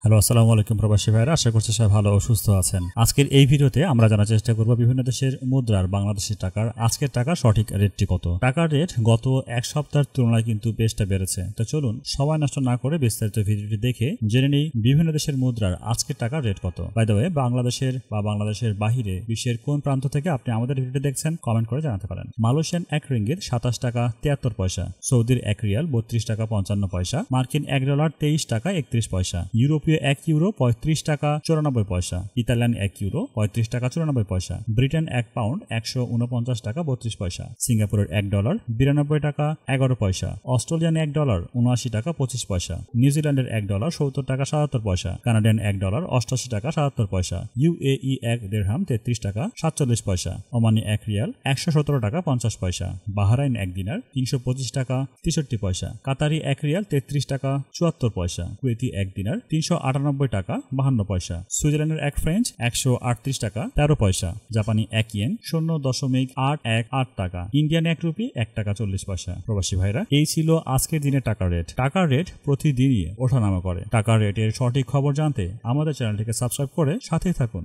Hello, আসসালামু আলাইকুম প্রবাসী ভাইরা, আশা করছি সবাই ভালো ও সুস্থ আছেন। আজকের এই ভিডিওতে আমরা জানার চেষ্টা করব বিভিন্ন দেশের মুদ্রার বাংলাদেশি টাকার আজকের টাকার সঠিক রেটটি কত। টাকার রেট গত এক সপ্তাহের তুলনায় কিন্তু বেশটা বেড়েছে। তো চলুন সময় নষ্ট না করে বিস্তারিত ভিডিওটি দেখে জেনে নিই বিভিন্ন দেশের মুদ্রার আজকের টাকার রেট কত। বাই দ্য ওয়ে, বাংলাদেশের বাহিরে বিশ্বের কোন প্রান্ত থেকে আপনি আমাদের ভিডিওটি দেখছেন কমেন্ট করে জানাতে পারেন। মালয়েশিয়ান এক রিঙ্গিত 27 টাকা 73 পয়সা, সৌদির এক রিয়াল 32 টাকা 55 পয়সা, মার্কিন $1 23 টাকা 31 পয়সা, ইউরোপীয় এক ইউরো 35 টাকা 94 পয়সা, ইতালিয়ান এক ইউরো 35 টাকা 94 পয়সা, ব্রিটেন এক পাউন্ড 149 টাকা 32 পয়সা, সিঙ্গাপুরের $1 92 টাকা 11 পয়সা, অস্ট্রেলিয়ান $1 79 টাকা 25 পয়সা, নিউজিল্যান্ডের $1 70 টাকা 77 পয়সা, কানাডিয়ান $1 88 টাকা 77 পয়সা, ইউএই এক দিরহাম 33 টাকা 47 পয়সা, ওমানি এক রিয়াল 117 টাকা 50 পয়সা, বাহরাইন এক দিনার 325 টাকা 63 পয়সা, কাতারি এক রিয়াল 33 টাকা 74 পয়সা, কুয়েতি এক দিনার 398 টাকা 52 পয়সা, সুইজারল্যান্ডের এক ফ্রেঞ্চ 138 টাকা 13 পয়সা, জাপানি এক ইয়েন 0.818 টাকা, ইন্ডিয়ান এক রুপি 1 টাকা 40 পয়সা। প্রবাসী ভাইরা, এই ছিল আজকের দিনের টাকার রেট। টাকার রেট প্রতিদিনই ওঠানামা করে। টাকার রেটের সঠিক খবর জানতে আমাদের চ্যানেলটিকে সাবস্ক্রাইব করে সাথেই থাকুন।